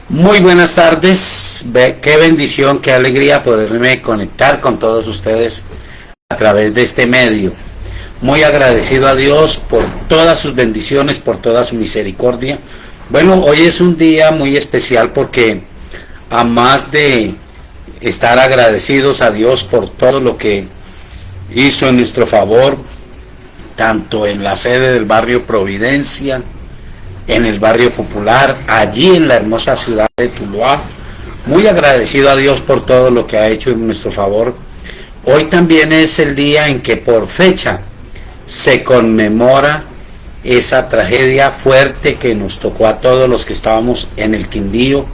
Muy buenas tardes, qué bendición, qué alegría poderme conectar con todos ustedes a través de este medio. Muy agradecido a Dios por todas sus bendiciones, por toda su misericordia. Bueno, hoy es un día muy especial porque a más de estar agradecidos a Dios por todo lo que hizo en nuestro favor, tanto en la sede del barrio Providencia, en el barrio Popular, allí en la hermosa ciudad de Tuluá. Muy agradecido a Dios por todo lo que ha hecho en nuestro favor. Hoy también es el día en que por fecha se conmemora esa tragedia fuerte que nos tocó a todos los que estábamos en el Quindío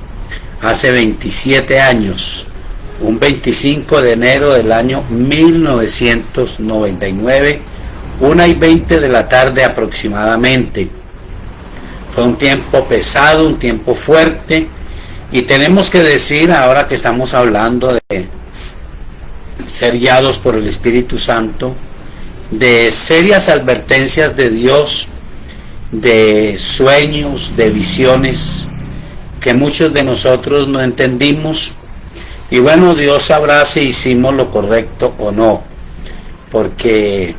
hace 27 años, un 25 de enero del año 1999, 1:20 de la tarde aproximadamente. Fue un tiempo pesado, un tiempo fuerte, y tenemos que decir, ahora que estamos hablando de ser guiados por el Espíritu Santo, de serias advertencias de Dios, de sueños, de visiones que muchos de nosotros no entendimos, y bueno, Dios sabrá si hicimos lo correcto o no, porque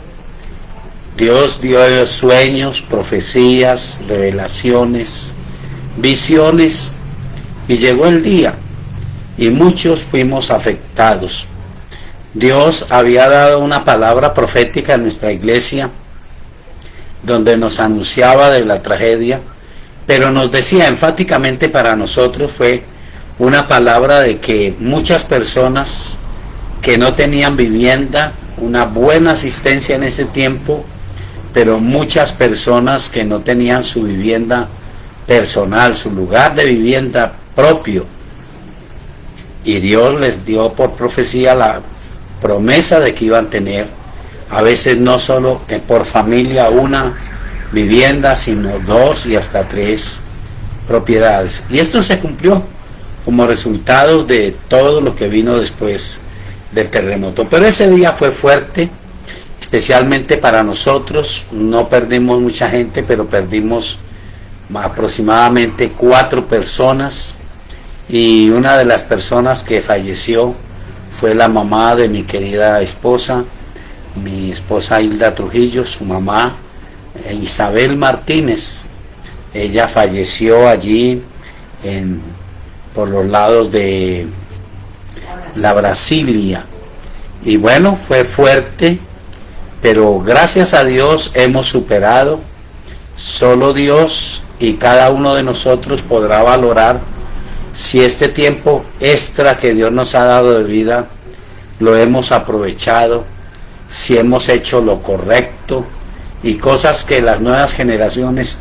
Dios dio sueños, profecías, revelaciones, visiones, y llegó el día y muchos fuimos afectados. Dios había dado una palabra profética en nuestra iglesia donde nos anunciaba de la tragedia, pero nos decía enfáticamente, para nosotros fue una palabra de que muchas personas que no tenían vivienda, una buena asistencia en ese tiempo, pero muchas personas que no tenían su vivienda personal, su lugar de vivienda propio, y Dios les dio por profecía la promesa de que iban a tener, a veces no solo por familia una vivienda, sino 2 y hasta 3 propiedades, y esto se cumplió como resultado de todo lo que vino después del terremoto. Pero ese día fue fuerte, especialmente para nosotros. No perdimos mucha gente, pero perdimos aproximadamente 4 personas, y una de las personas que falleció fue la mamá de mi querida esposa, mi esposa Hilda Trujillo, su mamá Isabel Martínez. Ella falleció allí por los lados de la Brasilia, y bueno, fue fuerte, pero gracias a Dios hemos superado. Solo Dios y cada uno de nosotros podrá valorar si este tiempo extra que Dios nos ha dado de vida lo hemos aprovechado, si hemos hecho lo correcto, y cosas que las nuevas generaciones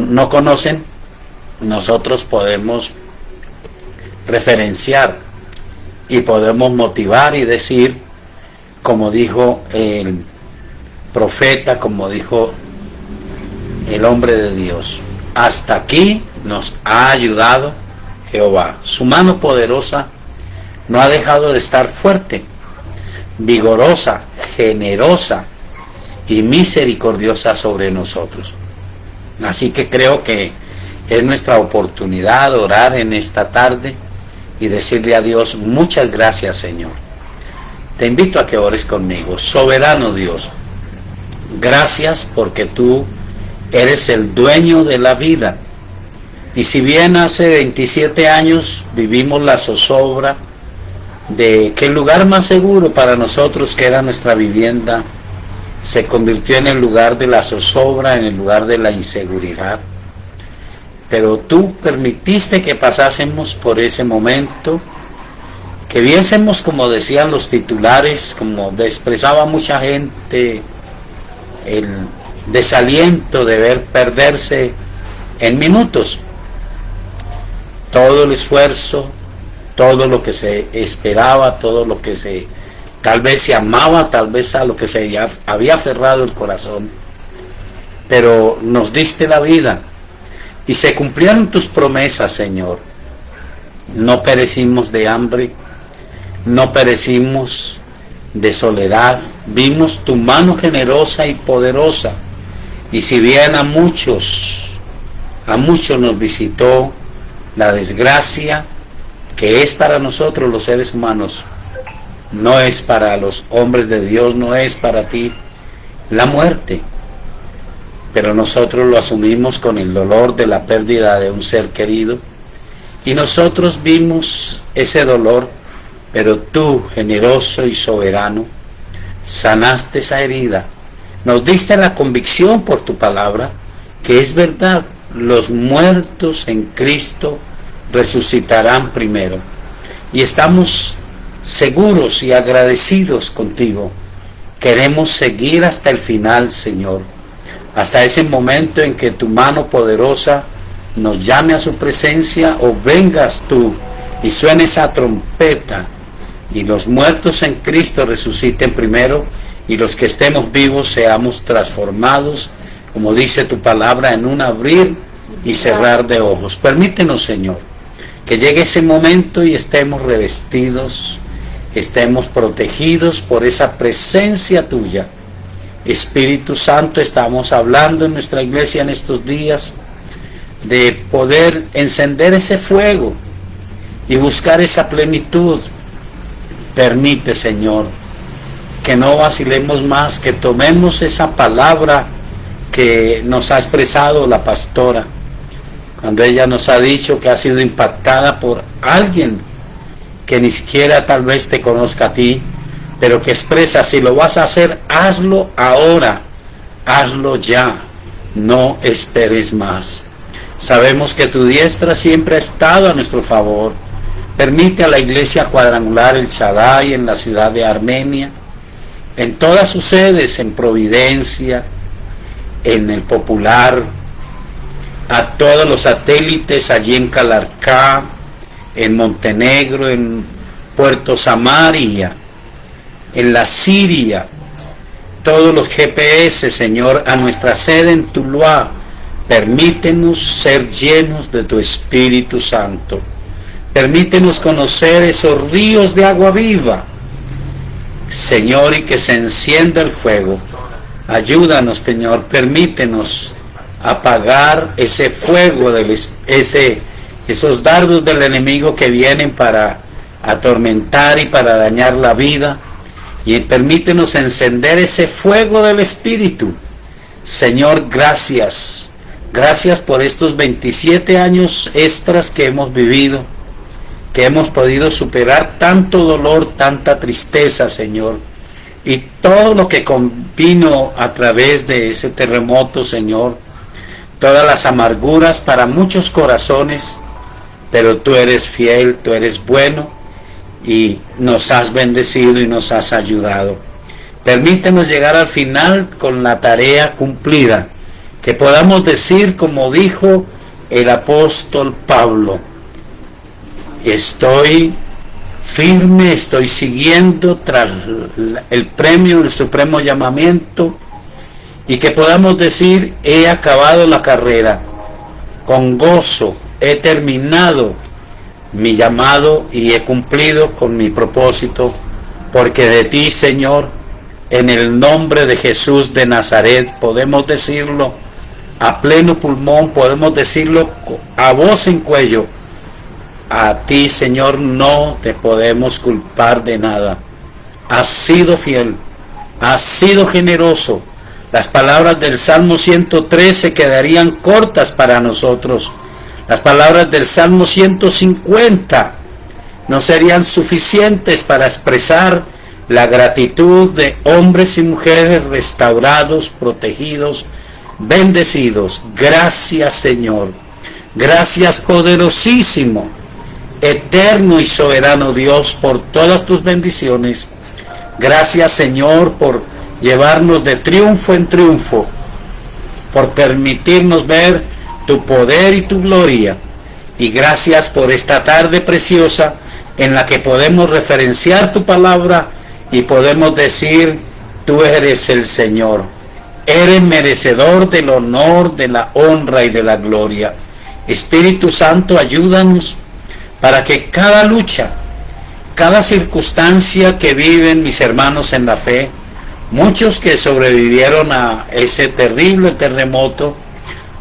no conocen, nosotros podemos referenciar y podemos motivar y decir, como dijo el profeta, como dijo el hombre de Dios: hasta aquí nos ha ayudado Jehová. Su mano poderosa no ha dejado de estar fuerte, vigorosa, generosa y misericordiosa sobre nosotros. Así que creo que es nuestra oportunidad de orar en esta tarde y decirle a Dios: muchas gracias, Señor. Te invito a que ores conmigo. Soberano Dios, gracias porque tú eres el dueño de la vida. Y si bien hace 27 años vivimos la zozobra de que el lugar más seguro para nosotros, que era nuestra vivienda, se convirtió en el lugar de la zozobra, en el lugar de la inseguridad, pero tú permitiste que pasásemos por ese momento, que viésemos, como decían los titulares, como expresaba mucha gente, el desaliento de ver perderse en minutos todo el esfuerzo, todo lo que se esperaba, todo lo que tal vez se amaba, tal vez a lo que se había aferrado el corazón. Pero nos diste la vida y se cumplieron tus promesas, Señor. No perecimos de hambre, no perecimos de soledad, vimos tu mano generosa y poderosa. Y si bien a muchos A muchos nos visitó la desgracia que es para nosotros los seres humanos. No es para los hombres de Dios, no es para ti la muerte. Pero nosotros lo asumimos con el dolor de la pérdida de un ser querido. Y nosotros vimos ese dolor, pero tú, generoso y soberano, sanaste esa herida. Nos diste la convicción por tu palabra que es verdad, los muertos en Cristo resucitarán primero. Y estamos seguros y agradecidos contigo. Queremos seguir hasta el final, Señor, hasta ese momento en que tu mano poderosa nos llame a su presencia, o vengas tú y suene esa trompeta y los muertos en Cristo resuciten primero, y los que estemos vivos seamos transformados, como dice tu palabra, en un abrir y cerrar de ojos. Permítenos, Señor, que llegue ese momento y estemos revestidos, estemos protegidos por esa presencia tuya. Espíritu Santo, estamos hablando en nuestra iglesia en estos días de poder encender ese fuego y buscar esa plenitud. Permite, Señor, que no vacilemos más, que tomemos esa palabra que nos ha expresado la pastora, cuando ella nos ha dicho que ha sido impactada por alguien que ni siquiera tal vez te conozca a ti, pero que expresa: si lo vas a hacer, hazlo ahora, hazlo ya, no esperes más. Sabemos que tu diestra siempre ha estado a nuestro favor. Permite a la iglesia cuadrangular El Shaddai en la ciudad de Armenia, en todas sus sedes, en Providencia, en el Popular, a todos los satélites allí en Calarcá, en Montenegro, en Puerto Samaria, en la Siria, todos los GPS, Señor, a nuestra sede en Tuluá. Permítenos ser llenos de tu Espíritu Santo. Permítenos conocer esos ríos de agua viva, Señor, y que se encienda el fuego. Ayúdanos, Señor, permítenos apagar ese fuego, esos dardos del enemigo que vienen para atormentar y para dañar la vida. Y permítenos encender ese fuego del Espíritu. Señor, gracias. Gracias por estos 27 años extras que hemos vivido, que hemos podido superar tanto dolor, tanta tristeza, Señor, y todo lo que convino a través de ese terremoto, Señor, todas las amarguras para muchos corazones, pero tú eres fiel, tú eres bueno, y nos has bendecido y nos has ayudado. Permítenos llegar al final con la tarea cumplida, que podamos decir como dijo el apóstol Pablo: estoy firme, estoy siguiendo tras el premio, el supremo llamamiento, y que podamos decir: he acabado la carrera, con gozo he terminado mi llamado y he cumplido con mi propósito, porque de ti, Señor, en el nombre de Jesús de Nazaret, podemos decirlo a pleno pulmón, podemos decirlo a voz en cuello: a ti, Señor, no te podemos culpar de nada. Has sido fiel, has sido generoso. Las palabras del Salmo 113 quedarían cortas para nosotros. Las palabras del Salmo 150 no serían suficientes para expresar la gratitud de hombres y mujeres restaurados, protegidos, bendecidos. Gracias, Señor. Gracias, poderosísimo, eterno y soberano Dios, por todas tus bendiciones. Gracias, Señor, por llevarnos de triunfo en triunfo, por permitirnos ver tu poder y tu gloria. Y gracias por esta tarde preciosa en la que podemos referenciar tu palabra y podemos decir: tú eres el Señor, eres merecedor del honor, de la honra y de la gloria. Espíritu Santo, ayúdanos para que cada lucha, cada circunstancia que viven mis hermanos en la fe, muchos que sobrevivieron a ese terrible terremoto,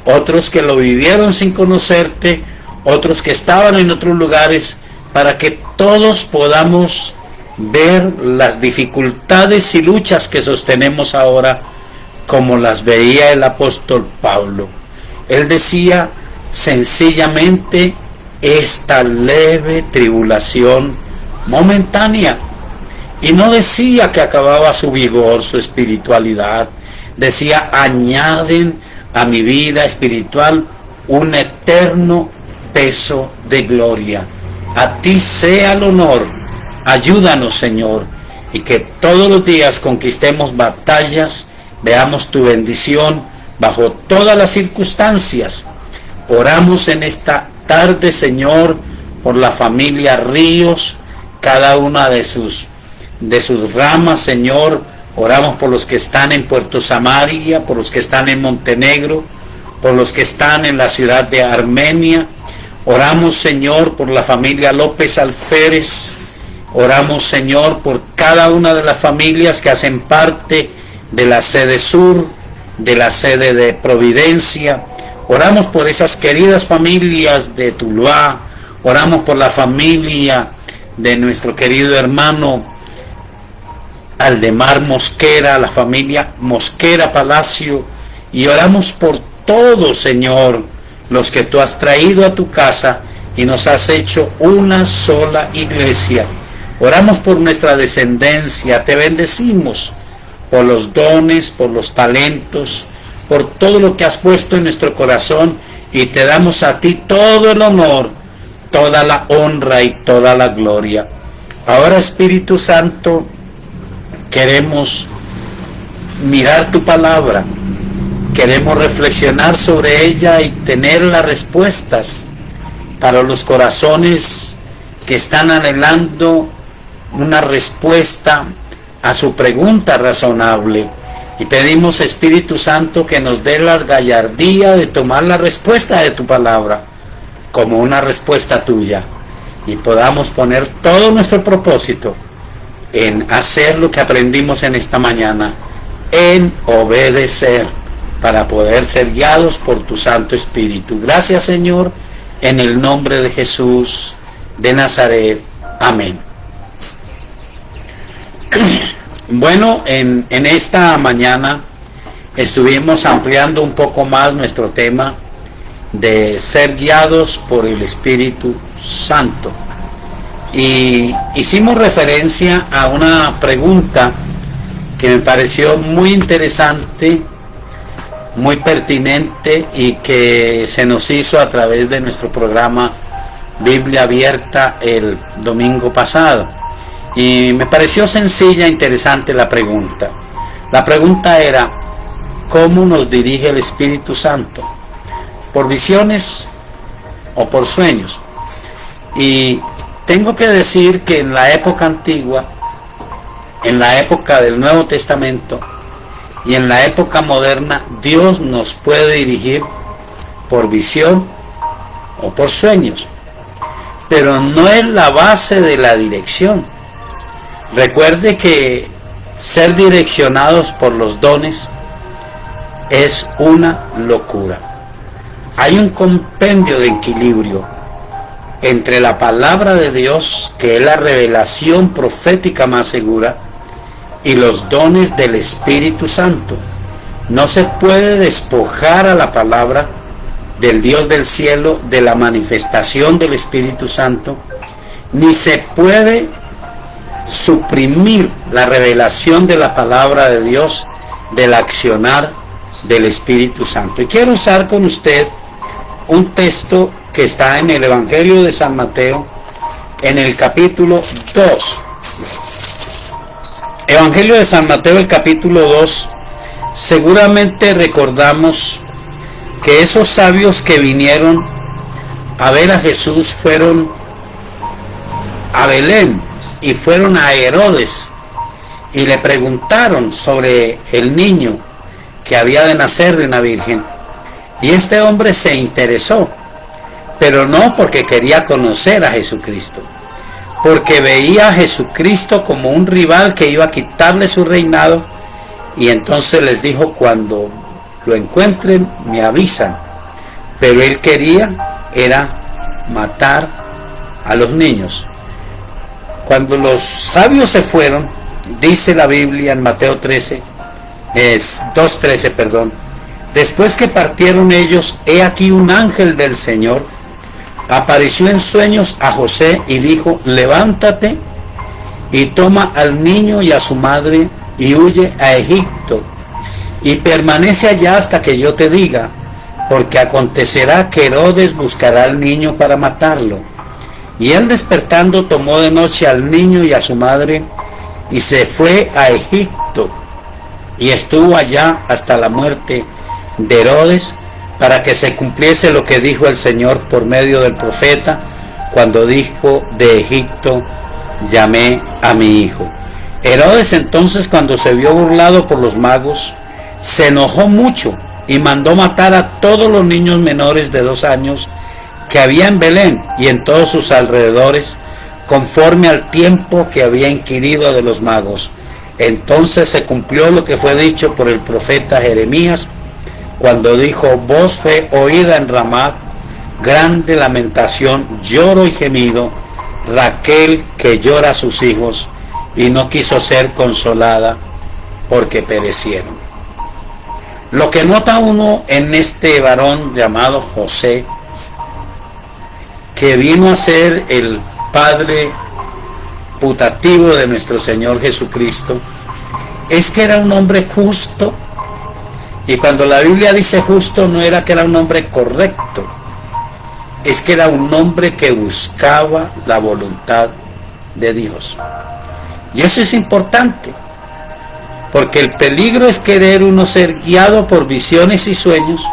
otros que lo vivieron sin conocerte, otros que estaban en otros lugares, para que todos podamos ver las dificultades y luchas que sostenemos ahora, como las veía el apóstol Pablo. Él decía sencillamente: esta leve tribulación momentánea. Y no decía que acababa su vigor, su espiritualidad. Decía: añaden a mi vida espiritual un eterno peso de gloria. A ti sea el honor. Ayúdanos, Señor, y que todos los días conquistemos batallas, veamos tu bendición bajo todas las circunstancias. Oramos en esta tarde, Señor, por la familia Ríos, cada una de sus ramas, Señor. Oramos por los que están en Puerto Samaria, por los que están en Montenegro, por los que están en la ciudad de Armenia. Oramos, Señor, por la familia López Alférez. Oramos, Señor, por cada una de las familias que hacen parte de la sede sur, de la sede de Providencia. Oramos por esas queridas familias de Tuluá. Oramos por la familia de nuestro querido hermano Aldemar Mosquera, la familia Mosquera Palacio. Y oramos por todos, Señor, los que tú has traído a tu casa y nos has hecho una sola iglesia. Oramos por nuestra descendencia, te bendecimos por los dones, por los talentos, por todo lo que has puesto en nuestro corazón, y te damos a ti todo el honor, toda la honra y toda la gloria. Ahora, Espíritu Santo, queremos mirar tu palabra, queremos reflexionar sobre ella y tener las respuestas para los corazones que están anhelando una respuesta a su pregunta razonable. Y pedimos, Espíritu Santo, que nos dé la gallardía de tomar la respuesta de tu palabra como una respuesta tuya, y podamos poner todo nuestro propósito en hacer lo que aprendimos en esta mañana, en obedecer, para poder ser guiados por tu Santo Espíritu. Gracias, Señor, en el nombre de Jesús de Nazaret. Amén. Bueno, en esta mañana estuvimos ampliando un poco más nuestro tema de ser guiados por el Espíritu Santo. Y hicimos referencia a una pregunta que me pareció muy interesante, muy pertinente, y que se nos hizo a través de nuestro programa Biblia Abierta el domingo pasado. Y me pareció sencilla e interesante la pregunta. La pregunta era: ¿cómo nos dirige el Espíritu Santo? ¿Por visiones o por sueños? Y tengo que decir que en la época antigua, en la época del Nuevo Testamento y en la época moderna, Dios nos puede dirigir por visión o por sueños, pero no es la base de la dirección. Recuerde que ser direccionados por los dones es una locura. Hay un compendio de equilibrio entre la palabra de Dios, que es la revelación profética más segura, y los dones del Espíritu Santo. No se puede despojar a la palabra del Dios del cielo de la manifestación del Espíritu Santo, ni se puede suprimir la revelación de la palabra de Dios del accionar del Espíritu Santo. Y quiero usar con usted un texto que está en el Evangelio de San Mateo, en el capítulo 2. Evangelio de San Mateo, el capítulo 2. Seguramente recordamos que esos sabios que vinieron a ver a Jesús fueron a Belén y fueron a Herodes y le preguntaron sobre el niño que había de nacer de una virgen. Y este hombre se interesó, pero no porque quería conocer a Jesucristo, porque veía a Jesucristo como un rival que iba a quitarle su reinado. Y entonces les dijo: cuando lo encuentren me avisan pero él quería era matar a los niños. Cuando los sabios se fueron, dice la Biblia en Mateo 2:13, perdón, después que partieron ellos, he aquí un ángel del Señor apareció en sueños a José y dijo, levántate y toma al niño y a su madre y huye a Egipto y permanece allá hasta que yo te diga, porque acontecerá que Herodes buscará al niño para matarlo. Y él despertando tomó de noche al niño y a su madre y se fue a Egipto y estuvo allá hasta la muerte de Herodes, para que se cumpliese lo que dijo el Señor por medio del profeta, cuando dijo, de Egipto llamé a mi hijo. Herodes entonces, cuando se vio burlado por los magos, se enojó mucho y mandó matar a todos los niños menores de 2 años que había en Belén y en todos sus alrededores, conforme al tiempo que había inquirido de los magos. Entonces se cumplió lo que fue dicho por el profeta Jeremías, cuando dijo, voz fue oída en Ramá, grande lamentación, lloro y gemido, Raquel que llora a sus hijos y no quiso ser consolada porque perecieron. Lo que nota uno en este varón llamado José, que vino a ser el padre putativo de nuestro Señor Jesucristo, es que era un hombre justo. Y cuando la Biblia dice justo, no era que era un hombre correcto, es que era un hombre que buscaba la voluntad de Dios. Y eso es importante, porque el peligro es querer uno ser guiado por visiones y sueños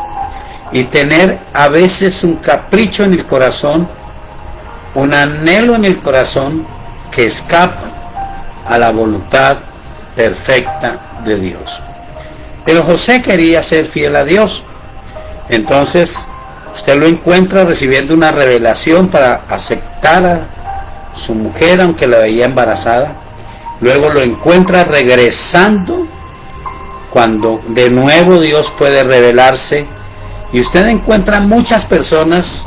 y tener a veces un capricho en el corazón, un anhelo en el corazón que escapa a la voluntad perfecta de Dios. Pero José quería ser fiel a Dios. Entonces usted lo encuentra recibiendo una revelación para aceptar a su mujer aunque la veía embarazada. Luego lo encuentra regresando cuando de nuevo Dios puede revelarse. Y usted encuentra muchas personas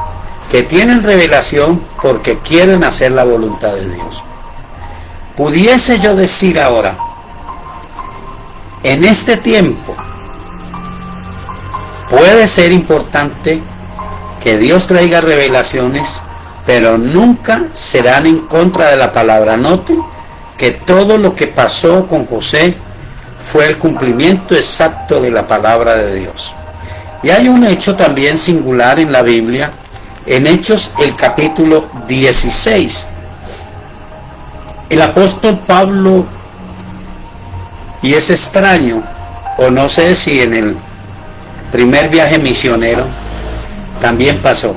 que tienen revelación porque quieren hacer la voluntad de Dios. Pudiese yo decir ahora, en este tiempo puede ser importante que Dios traiga revelaciones, pero nunca serán en contra de la palabra. Note que todo lo que pasó con José fue el cumplimiento exacto de la palabra de Dios. Y hay un hecho también singular en la Biblia, en Hechos el capítulo 16. El apóstol Pablo, y es extraño, o no sé si en el primer viaje misionero también pasó,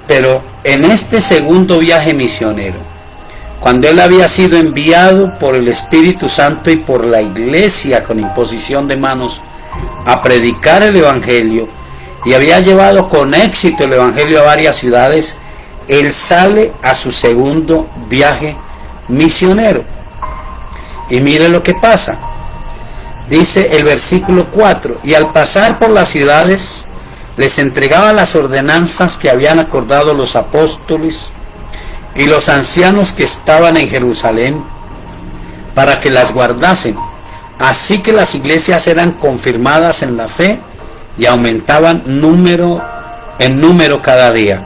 pero en este segundo viaje misionero, cuando él había sido enviado por el Espíritu Santo y por la iglesia con imposición de manos a predicar el evangelio, y había llevado con éxito el evangelio a varias ciudades, él sale a su segundo viaje misionero. Y mire lo que pasa. Dice el versículo 4, y al pasar por las ciudades les entregaba las ordenanzas que habían acordado los apóstoles y los ancianos que estaban en Jerusalén para que las guardasen. Así que las iglesias eran confirmadas en la fe y aumentaban en número cada día.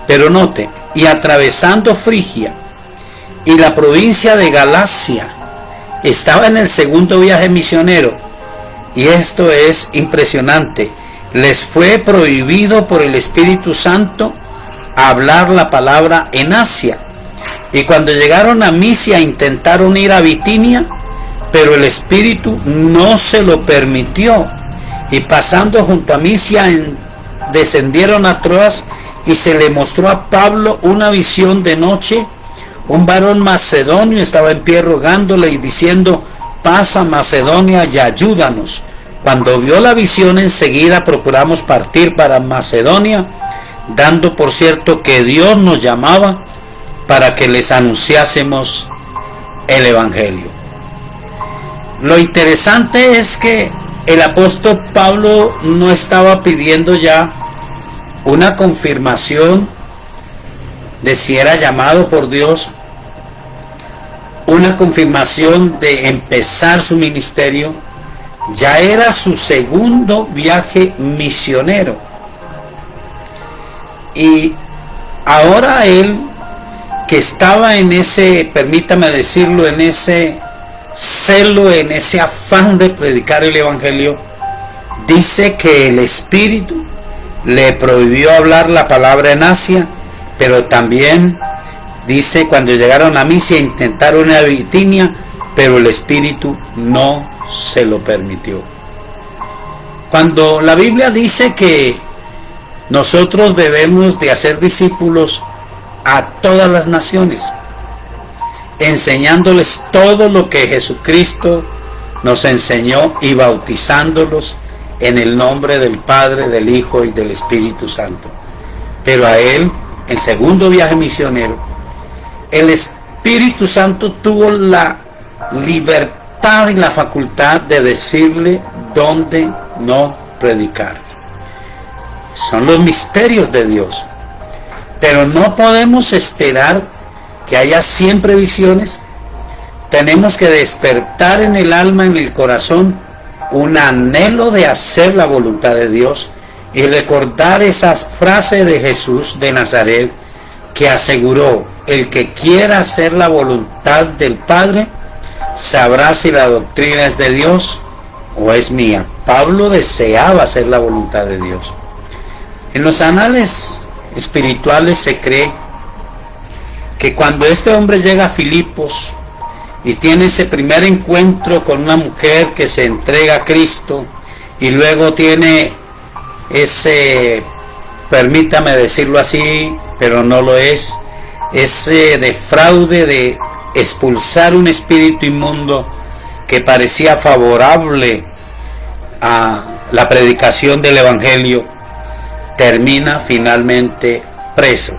Pero note, y atravesando Frigia y la provincia de Galacia, estaba en el segundo viaje misionero, y esto es impresionante, les fue prohibido por el Espíritu Santo hablar la palabra en Asia. Y cuando llegaron a Misia intentaron ir a Bitinia, pero el Espíritu no se lo permitió. Y pasando junto a Misia descendieron a Troas, y se le mostró a Pablo una visión de noche. Un varón macedonio estaba en pie rogándole y diciendo, pasa Macedonia y ayúdanos. Cuando vio la visión, enseguida procuramos partir para Macedonia, dando por cierto que Dios nos llamaba para que les anunciásemos el evangelio. Lo interesante es que el apóstol Pablo no estaba pidiendo ya una confirmación de si era llamado por Dios, una confirmación de empezar su ministerio. Ya era su segundo viaje misionero. Y ahora él, que estaba en ese, permítame decirlo, en ese celo, en ese afán de predicar el evangelio, dice que el Espíritu le prohibió hablar la palabra en Asia, pero también dice cuando llegaron a Misia intentaron a Bitinia, pero el Espíritu no se lo permitió. Cuando la Biblia dice que nosotros debemos de hacer discípulos a todas las naciones, enseñándoles todo lo que Jesucristo nos enseñó y bautizándolos en el nombre del Padre, del Hijo y del Espíritu Santo. Pero a él, en segundo viaje misionero, el Espíritu Santo tuvo la libertad y la facultad de decirle dónde no predicar. Son los misterios de Dios. Pero no podemos esperar que haya siempre visiones. Tenemos que despertar en el alma, en el corazón, un anhelo de hacer la voluntad de Dios y recordar esas frases de Jesús de Nazaret que aseguró: el que quiera hacer la voluntad del Padre sabrá si la doctrina es de Dios o es mía. Pablo deseaba hacer la voluntad de Dios. En los anales espirituales se cree que cuando este hombre llega a Filipos y tiene ese primer encuentro con una mujer que se entrega a Cristo y luego tiene ese, permítame decirlo así, pero no lo es, ese defraude de expulsar un espíritu inmundo que parecía favorable a la predicación del evangelio, termina finalmente preso.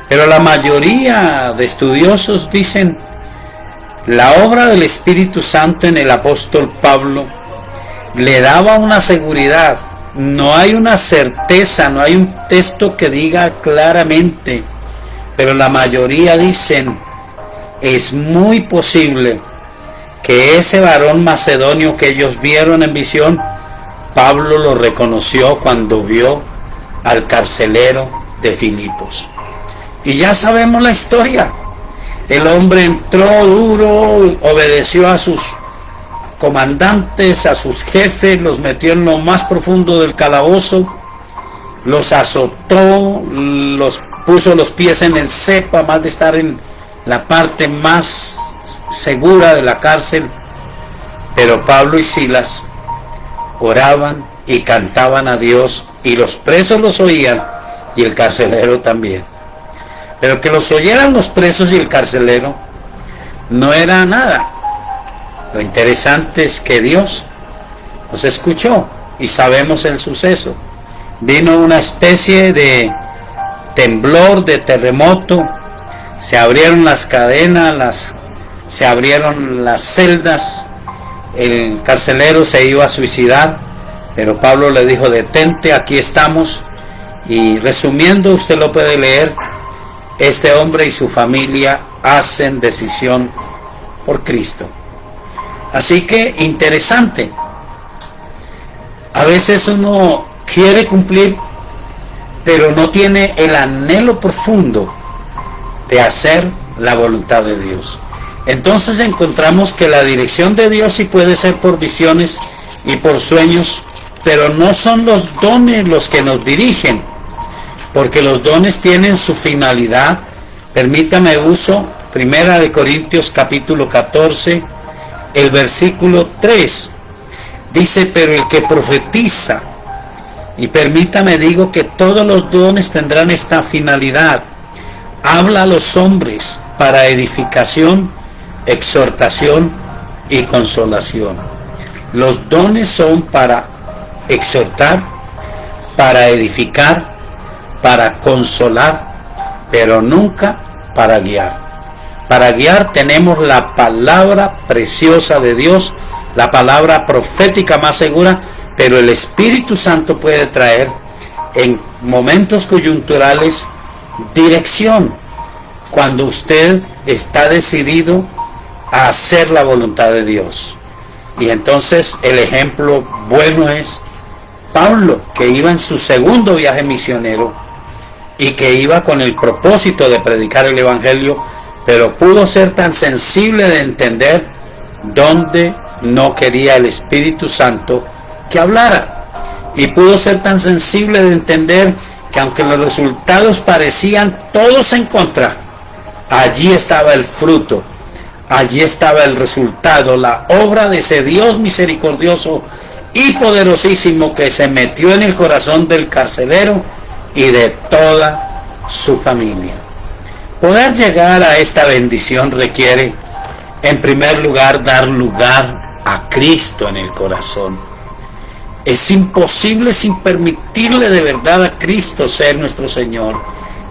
Pero la mayoría de estudiosos dicen: la obra del Espíritu Santo en el apóstol Pablo le daba una seguridad. No hay una certeza, no hay un texto que diga claramente, pero la mayoría dicen: es muy posible que ese varón macedonio que ellos vieron en visión, Pablo lo reconoció cuando vio al carcelero de Filipos. Y ya sabemos la historia. El hombre entró duro, obedeció a sus comandantes, a sus jefes, los metió en lo más profundo del calabozo, los azotó, los puso los pies en el cepo, más de estar en la parte más segura de la cárcel. Pero Pablo y Silas oraban y cantaban a Dios, y los presos los oían y el carcelero también. Pero que los oyeran los presos y el carcelero no era nada. Lo interesante es que Dios los escuchó y sabemos el suceso. Vino una especie de temblor, de terremoto, se abrieron las cadenas, se abrieron las celdas, el carcelero se iba a suicidar, pero Pablo le dijo: detente, aquí estamos. Y resumiendo, usted lo puede leer, este hombre y su familia hacen decisión por Cristo. Así que interesante. A veces uno quiere cumplir, pero no tiene el anhelo profundo de hacer la voluntad de Dios. Entonces encontramos que la dirección de Dios sí puede ser por visiones y por sueños, pero no son los dones los que nos dirigen, porque los dones tienen su finalidad. Permítame uso 1 Corintios capítulo 14, el versículo 3. Dice: pero el que profetiza, y permítame digo que todos los dones tendrán esta finalidad, habla a los hombres para edificación, exhortación y consolación. Los dones son para exhortar, para edificar, para consolar, pero nunca para guiar. Para guiar tenemos la palabra preciosa de Dios, la palabra profética más segura, pero el Espíritu Santo puede traer en momentos coyunturales, dirección, cuando usted está decidido a hacer la voluntad de Dios. Y entonces el ejemplo bueno es Pablo, que iba en su segundo viaje misionero y que iba con el propósito de predicar el evangelio, pero pudo ser tan sensible de entender dónde no quería el Espíritu Santo que hablara, y pudo ser tan sensible de entender que aunque los resultados parecían todos en contra, allí estaba el fruto, allí estaba el resultado, la obra de ese Dios misericordioso y poderosísimo que se metió en el corazón del carcelero y de toda su familia. Poder llegar a esta bendición requiere, en primer lugar, dar lugar a Cristo en el corazón. Es imposible sin permitirle de verdad a Cristo ser nuestro Señor.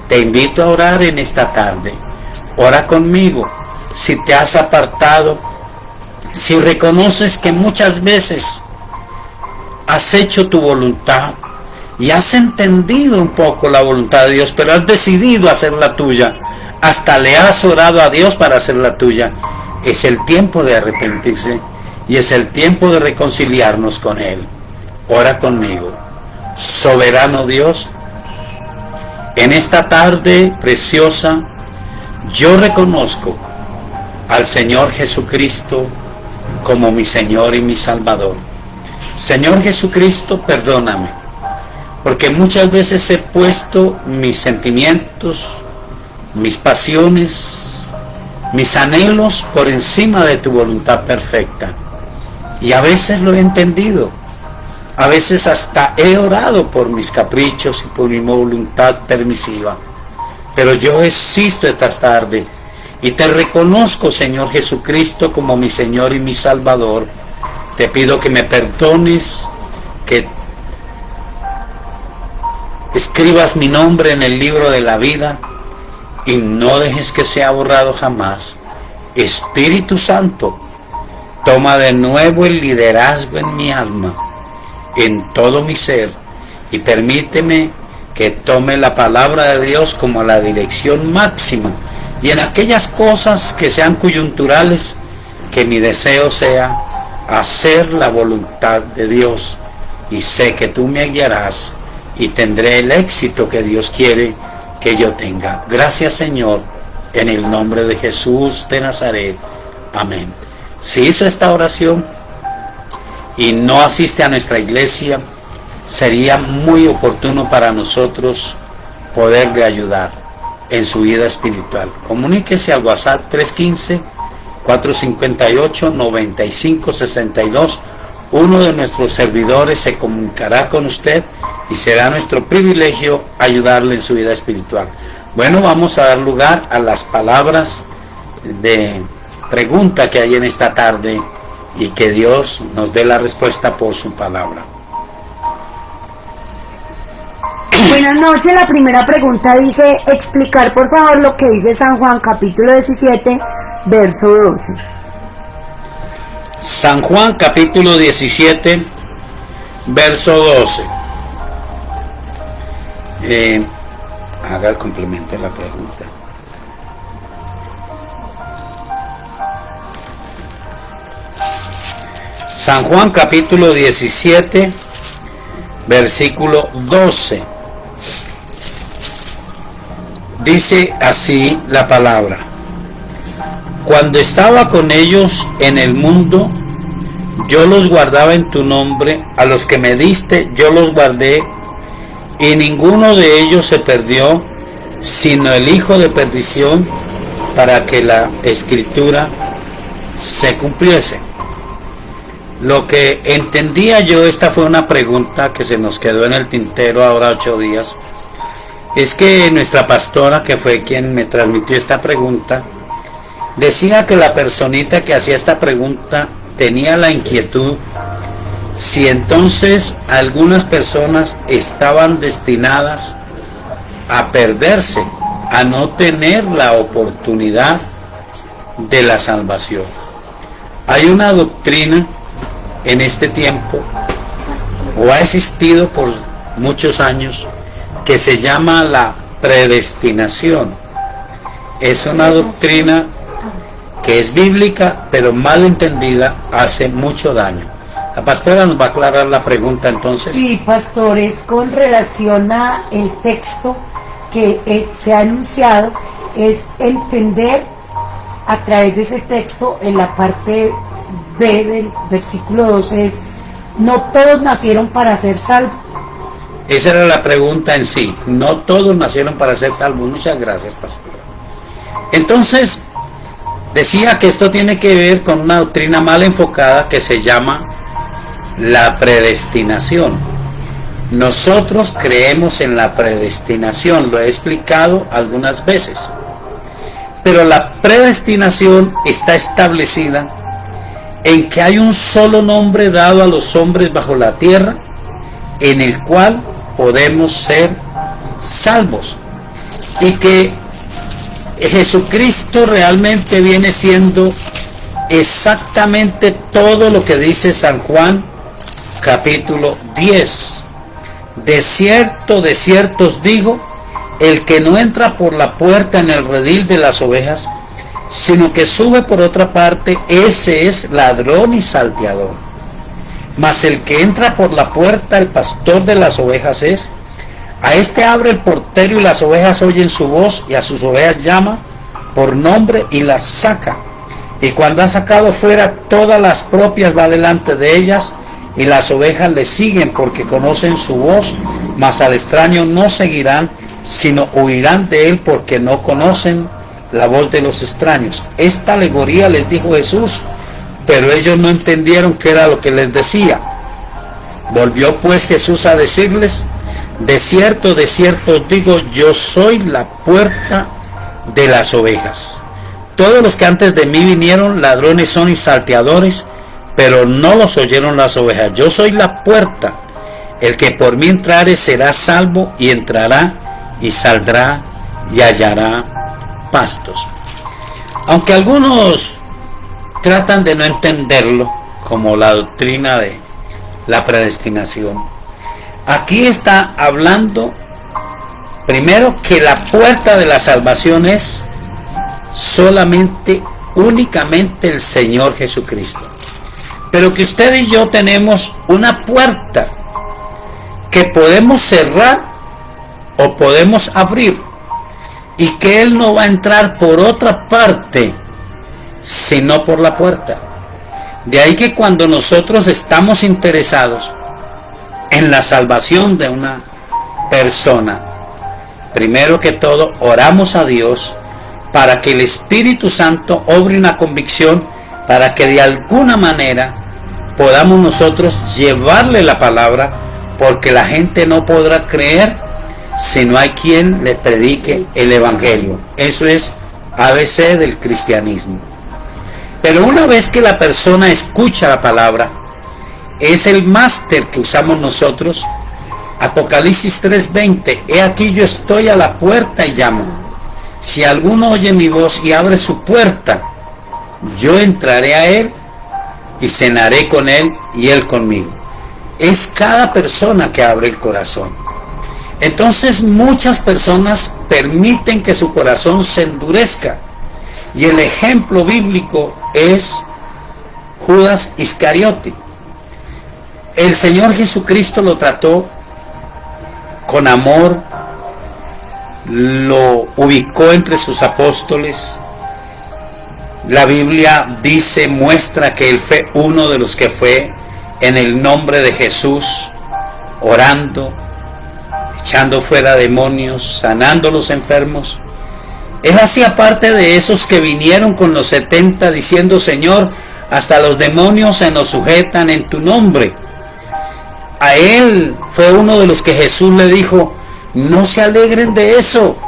Te invito a orar en esta tarde. Ora conmigo. Si te has apartado, si reconoces que muchas veces has hecho tu voluntad y has entendido un poco la voluntad de Dios, pero has decidido hacer la tuya, hasta le has orado a Dios para hacer la tuya, es el tiempo de arrepentirse y es el tiempo de reconciliarnos con Él. Ora conmigo. Soberano Dios, en esta tarde preciosa, yo reconozco al Señor Jesucristo como mi Señor y mi Salvador. Señor Jesucristo, perdóname, porque muchas veces he puesto mis sentimientos, mis pasiones, mis anhelos por encima de tu voluntad perfecta. Y a veces lo he entendido, a veces hasta he orado por mis caprichos y por mi voluntad permisiva. Pero yo existo esta tarde y te reconozco, Señor Jesucristo, como mi Señor y mi Salvador. Te pido que me perdones, que escribas mi nombre en el libro de la vida y no dejes que sea borrado jamás. Espíritu Santo, toma de nuevo el liderazgo en mi alma, en todo mi ser, y permíteme que tome la palabra de Dios como la dirección máxima, y en aquellas cosas que sean coyunturales, que mi deseo sea hacer la voluntad de Dios, y sé que tú me guiarás y tendré el éxito que Dios quiere que yo tenga. Gracias, Señor, en el nombre de Jesús de Nazaret. Amén. Si hizo esta oración y no asiste a nuestra iglesia, sería muy oportuno para nosotros poderle ayudar en su vida espiritual. Comuníquese al WhatsApp 315-458-9562. Uno de nuestros servidores se comunicará con usted y será nuestro privilegio ayudarle en su vida espiritual. Bueno, vamos a dar lugar a las palabras de pregunta que hay en esta tarde y que Dios nos dé la respuesta por su palabra. Buenas noches, la primera pregunta dice, explicar por favor lo que dice San Juan capítulo 17, verso 12. San Juan capítulo 17, verso 12. Haga el complemento de la pregunta. San Juan capítulo 17, versículo 12. Dice así la palabra: cuando estaba con ellos en el mundo, yo los guardaba en tu nombre, a los que me diste yo los guardé, y ninguno de ellos se perdió, sino el hijo de perdición, para que la escritura se cumpliese. Lo que entendía yo, esta fue una pregunta que se nos quedó en el tintero ahora 8 días, es que nuestra pastora, que fue quien me transmitió esta pregunta, decía que la personita que hacía esta pregunta tenía la inquietud si entonces algunas personas estaban destinadas a perderse, a no tener la oportunidad de la salvación. Hay una doctrina en este tiempo, o ha existido por muchos años, que se llama la predestinación. Es una doctrina que es bíblica, pero mal entendida hace mucho daño. La pastora nos va a aclarar la pregunta entonces. Sí, pastor, es con relación a el texto que se ha anunciado, es entender a través de ese texto en la parte B del versículo 12, es: no todos nacieron para ser salvos. Esa era la pregunta en sí. No todos nacieron para ser salvos. Muchas gracias, pastora. Entonces, decía que esto tiene que ver con una doctrina mal enfocada que se llama la predestinación. Nosotros creemos en la predestinación, lo he explicado algunas veces. Pero la predestinación está establecida en que hay un solo nombre dado a los hombres bajo la tierra en el cual podemos ser salvos, y que Jesucristo realmente viene siendo exactamente todo lo que dice San Juan capítulo 10. De cierto os digo, el que no entra por la puerta en el redil de las ovejas, sino que sube por otra parte, ese es ladrón y salteador. Mas el que entra por la puerta, el pastor de las ovejas es. A este abre el portero, y las ovejas oyen su voz, y a sus ovejas llama por nombre y las saca. Y cuando ha sacado fuera, todas las propias va delante de ellas, y las ovejas le siguen porque conocen su voz, mas al extraño no seguirán, sino huirán de él porque no conocen la voz de los extraños. Esta alegoría les dijo Jesús, pero ellos no entendieron qué era lo que les decía. Volvió pues Jesús a decirles: de cierto os digo, yo soy la puerta de las ovejas. Todos los que antes de mí vinieron, ladrones son y salteadores, pero no los oyeron las ovejas. Yo soy la puerta. El que por mí entrare será salvo, y entrará y saldrá y hallará pastos. Aunque algunos tratan de no entenderlo, como la doctrina de la predestinación, aquí está hablando primero que la puerta de la salvación es solamente, únicamente el Señor Jesucristo, pero que usted y yo tenemos una puerta que podemos cerrar o podemos abrir, y que Él no va a entrar por otra parte sino por la puerta. De ahí que cuando nosotros estamos interesados en la salvación de una persona, primero que todo oramos a Dios para que el Espíritu Santo obre una convicción, para que de alguna manera podamos nosotros llevarle la palabra, porque la gente no podrá creer si no hay quien le predique el Evangelio. Eso es ABC del cristianismo. Pero una vez que la persona escucha la palabra, es el máster que usamos nosotros. Apocalipsis 3:20: he aquí yo estoy a la puerta y llamo. Si alguno oye mi voz y abre su puerta, yo entraré a él y cenaré con él y él conmigo. Es cada persona que abre el corazón. Entonces muchas personas permiten que su corazón se endurezca, y el ejemplo bíblico es Judas Iscariote. El Señor Jesucristo lo trató con amor, lo ubicó entre sus apóstoles. La Biblia dice, muestra que él fue uno de los que fue en el nombre de Jesús, orando, echando fuera demonios, sanando a los enfermos. Él hacía parte de esos que vinieron con los 70 diciendo: Señor, hasta los demonios se nos sujetan en tu nombre. A él fue uno de los que Jesús le dijo: no se alegren de eso.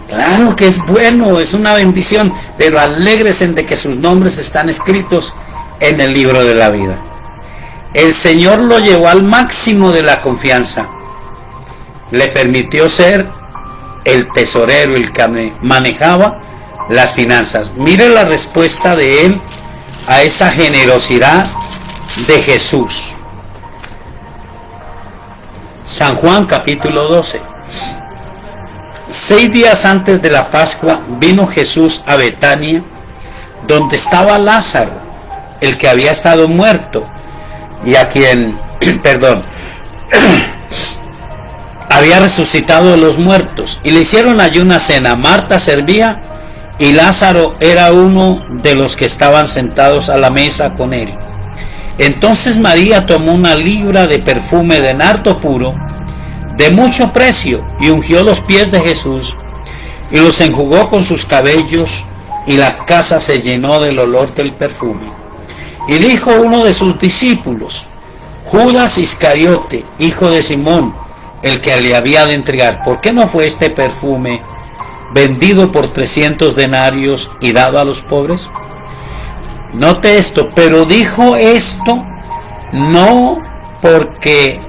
Claro que es bueno, es una bendición, pero alégrese de que sus nombres están escritos en el libro de la vida. El Señor lo llevó al máximo de la confianza. Le permitió ser el tesorero, el que manejaba las finanzas. Mire la respuesta de él a esa generosidad de Jesús. San Juan capítulo 12. 6 días antes de la Pascua vino Jesús a Betania, donde estaba Lázaro, el que había estado muerto y a quien, había resucitado de los muertos, y le hicieron allí una cena. Marta servía y Lázaro era uno de los que estaban sentados a la mesa con él. Entonces María tomó una libra de perfume de nardo puro, de mucho precio, y ungió los pies de Jesús y los enjugó con sus cabellos, y la casa se llenó del olor del perfume. Y dijo uno de sus discípulos, Judas Iscariote, hijo de Simón, el que le había de entregar, ¿por qué no fue este perfume vendido por 300 denarios y dado a los pobres? Note esto, pero dijo esto no porque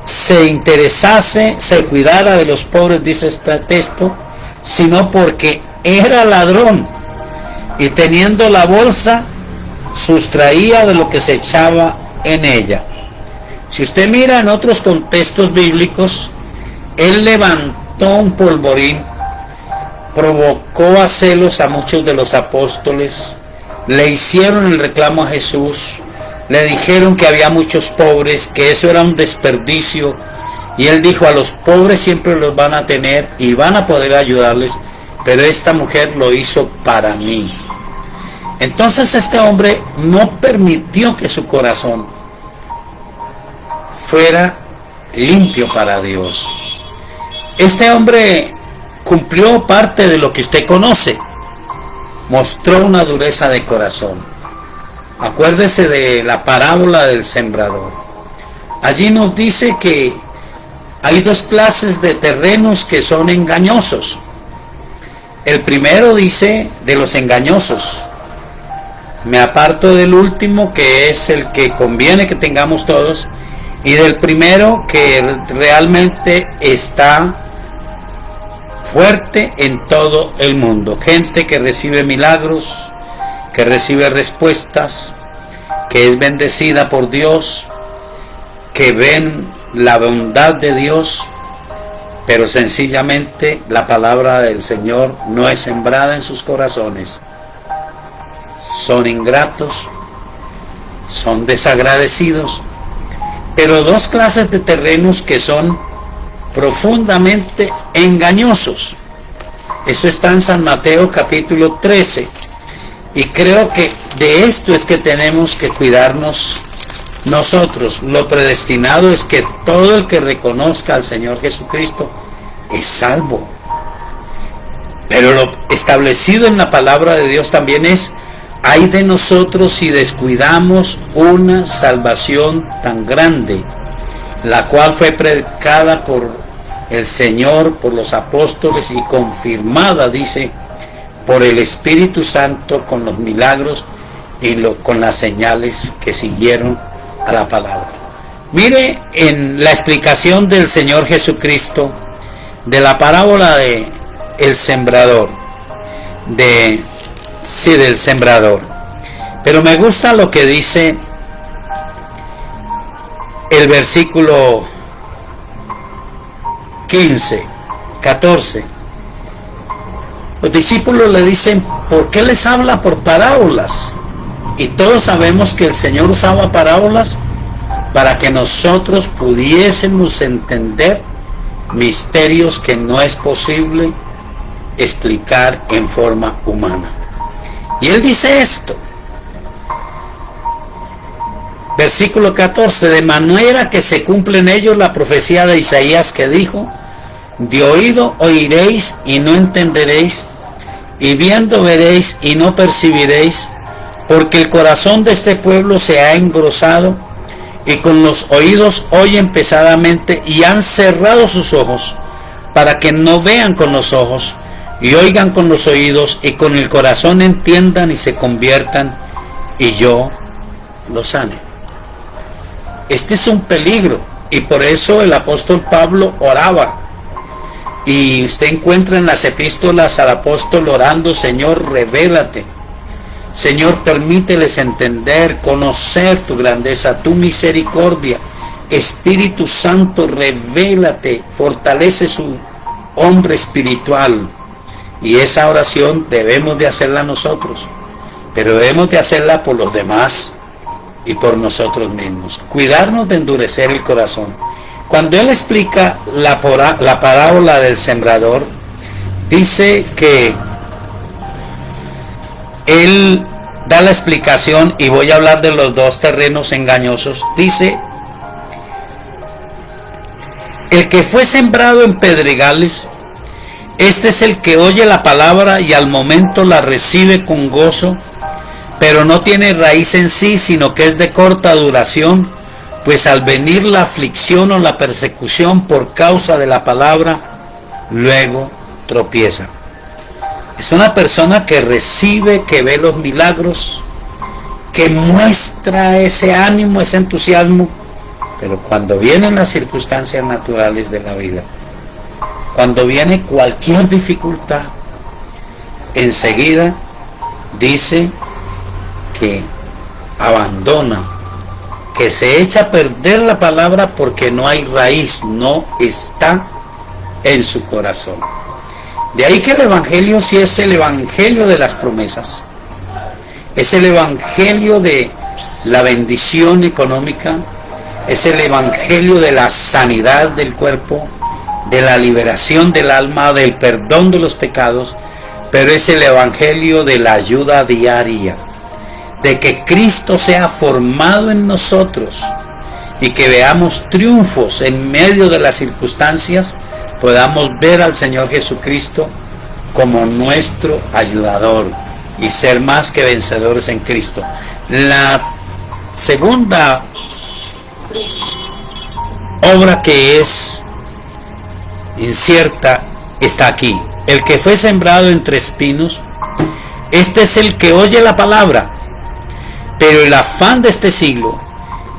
se interesase, se cuidara de los pobres, dice este texto, sino porque era ladrón y teniendo la bolsa sustraía de lo que se echaba en ella. Si usted mira en otros contextos bíblicos, él levantó un polvorín, provocó a celos a muchos de los apóstoles, le hicieron el reclamo a Jesús, le dijeron que había muchos pobres, que eso era un desperdicio, y él dijo, a los pobres siempre los van a tener y van a poder ayudarles, pero esta mujer lo hizo para mí. Entonces este hombre no permitió que su corazón fuera limpio para Dios. Este hombre cumplió parte de lo que usted conoce, mostró una dureza de corazón. Acuérdese de la parábola del sembrador. Allí nos dice que hay dos clases de terrenos que son engañosos. El primero dice de los engañosos, me aparto del último, que es el que conviene que tengamos todos, y del primero, que realmente está fuerte en todo el mundo. Gente que recibe milagros, que recibe respuestas, que es bendecida por Dios, que ven la bondad de Dios, pero sencillamente la palabra del Señor no es sembrada en sus corazones. Son ingratos, son desagradecidos, pero dos clases de terrenos que son profundamente engañosos. Eso está en San Mateo capítulo 13, y creo que de esto es que tenemos que cuidarnos nosotros. Lo predestinado es que todo el que reconozca al Señor Jesucristo es salvo, pero lo establecido en la palabra de Dios también es: ay de nosotros si descuidamos una salvación tan grande, la cual fue predicada por el Señor, por los apóstoles, y confirmada, dice, por el Espíritu Santo, con los milagros y con las señales que siguieron a la palabra. Mire en la explicación del Señor Jesucristo de la parábola de el sembrador, del sembrador. Pero me gusta lo que dice el versículo 14. Los discípulos le dicen: ¿por qué les habla por parábolas? Y todos sabemos que el Señor usaba parábolas para que nosotros pudiésemos entender misterios que no es posible explicar en forma humana. Y él dice esto, versículo 14: de manera que se cumple en ellos la profecía de Isaías, que dijo: de oído oiréis y no entenderéis, y viendo veréis y no percibiréis, porque el corazón de este pueblo se ha engrosado, y con los oídos oyen pesadamente, y han cerrado sus ojos, para que no vean con los ojos, y oigan con los oídos, y con el corazón entiendan y se conviertan, y yo los sane. Este es un peligro, y por eso el apóstol Pablo oraba. Y usted encuentra en las epístolas al apóstol orando: Señor, revélate. Señor, permíteles entender, conocer tu grandeza, tu misericordia, Espíritu Santo, revélate, fortalece su hombre espiritual. Y esa oración debemos de hacerla nosotros, pero debemos de hacerla por los demás y por nosotros mismos. Cuidarnos de endurecer el corazón. Cuando él explica la parábola del sembrador, dice que él da la explicación, y voy a hablar de los dos terrenos engañosos. Dice: el que fue sembrado en pedregales, este es el que oye la palabra y al momento la recibe con gozo, pero no tiene raíz en sí, sino que es de corta duración, pues al venir la aflicción o la persecución por causa de la palabra, luego tropieza. Es una persona que recibe, que ve los milagros, que muestra ese ánimo, ese entusiasmo, pero cuando vienen las circunstancias naturales de la vida, cuando viene cualquier dificultad, enseguida dice que abandona, que se echa a perder la palabra porque no hay raíz, no está en su corazón. De ahí que el Evangelio sí es el Evangelio de las promesas, es el Evangelio de la bendición económica, es el Evangelio de la sanidad del cuerpo, de la liberación del alma, del perdón de los pecados, pero es el Evangelio de la ayuda diaria, de que Cristo sea formado en nosotros y que veamos triunfos en medio de las circunstancias, podamos ver al Señor Jesucristo como nuestro ayudador y ser más que vencedores en Cristo. La segunda obra que es incierta está aquí. El que fue sembrado entre espinos, este es el que oye la palabra, pero el afán de este siglo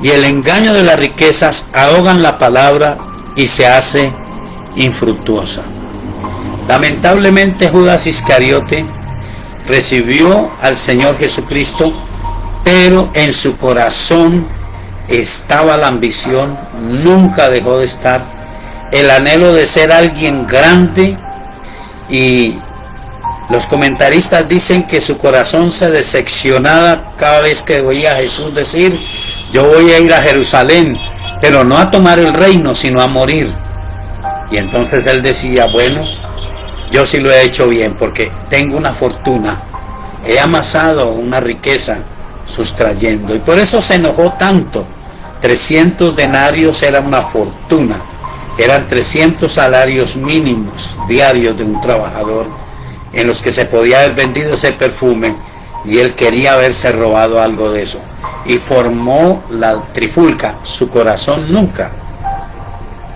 y el engaño de las riquezas ahogan la palabra y se hace infructuosa. Lamentablemente Judas Iscariote recibió al Señor Jesucristo, pero en su corazón estaba la ambición, nunca dejó de estar, el anhelo de ser alguien grande, y los comentaristas dicen que su corazón se decepcionaba cada vez que oía a Jesús decir: yo voy a ir a Jerusalén, pero no a tomar el reino, sino a morir. Y entonces él decía: bueno, yo sí lo he hecho bien, porque tengo una fortuna, he amasado una riqueza sustrayendo, y por eso se enojó tanto. 300 denarios era una fortuna, eran 300 salarios mínimos diarios de un trabajador, en los que se podía haber vendido ese perfume, y él quería haberse robado algo de eso, y formó la trifulca. Su corazón nunca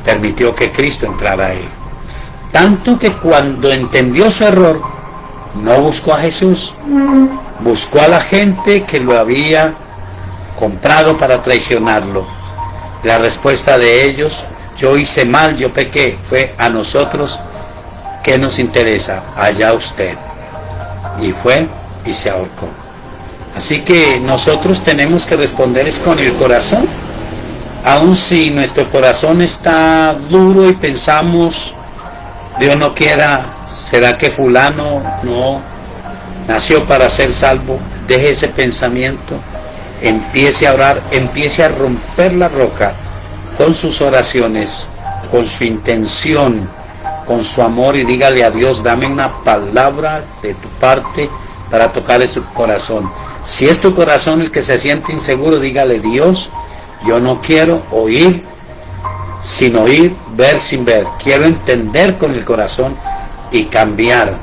permitió que Cristo entrara a él, tanto que cuando entendió su error, no buscó a Jesús, buscó a la gente que lo había comprado para traicionarlo. La respuesta de ellos: yo hice mal, yo pequé. Fue: a nosotros, ¿qué nos interesa? Allá usted. Y fue y se ahorcó. Así que nosotros tenemos que responder es con el corazón. Aun si nuestro corazón está duro y pensamos: Dios no quiera, ¿será que fulano no nació para ser salvo? Deje ese pensamiento, empiece a orar, empiece a romper la roca con sus oraciones, con su intención, con su amor, y dígale a Dios: dame una palabra de tu parte para tocar su corazón. Si es tu corazón el que se siente inseguro, dígale: Dios, yo no quiero oír sin oír, ver sin ver. Quiero entender con el corazón y cambiar,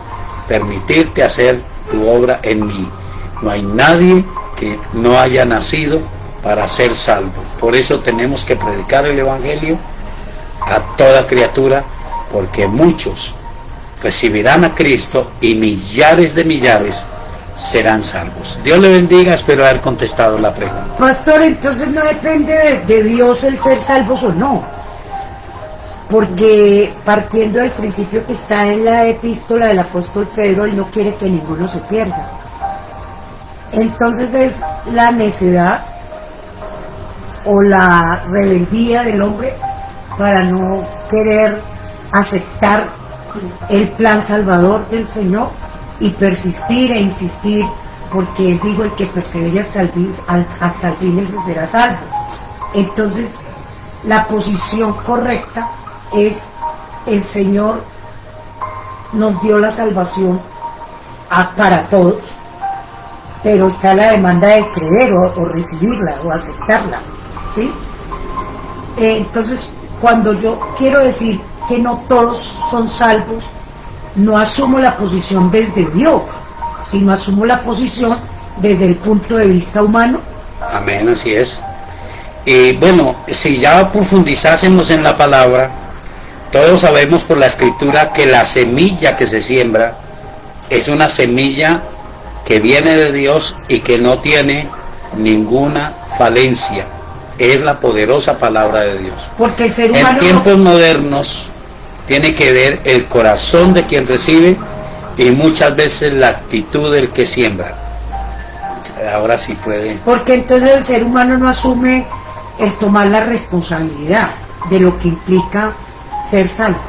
permitirte hacer tu obra en mí. No hay nadie que no haya nacido para ser salvo. Por eso tenemos que predicar el Evangelio a toda criatura, porque muchos recibirán a Cristo y millares de millares serán salvos. Dios le bendiga, espero haber contestado la pregunta. Pastor, entonces no depende de Dios el ser salvos o no, porque partiendo del principio que está en la epístola del apóstol Pedro, él no quiere que ninguno se pierda. Entonces es la necedad o la rebeldía del hombre para no querer aceptar el plan salvador del Señor y persistir e insistir, porque Él dijo: el que persevere hasta el fin ese será salvo. Entonces, la posición correcta es: el Señor nos dio la salvación para todos, pero está la demanda de creer o recibirla o aceptarla, ¿sí? Entonces, cuando yo quiero decir que no todos son salvos, no asumo la posición desde Dios, sino asumo la posición desde el punto de vista humano. Amén, así es. Y bueno, si ya profundizásemos en la palabra, todos sabemos por la escritura que la semilla que se siembra es una semilla que viene de Dios y que no tiene ninguna falencia. Es la poderosa palabra de Dios. Porque el ser humano, en tiempos modernos, tiene que ver el corazón de quien recibe y muchas veces la actitud del que siembra. Ahora sí puede. Porque entonces el ser humano no asume el tomar la responsabilidad de lo que implica ser salvo.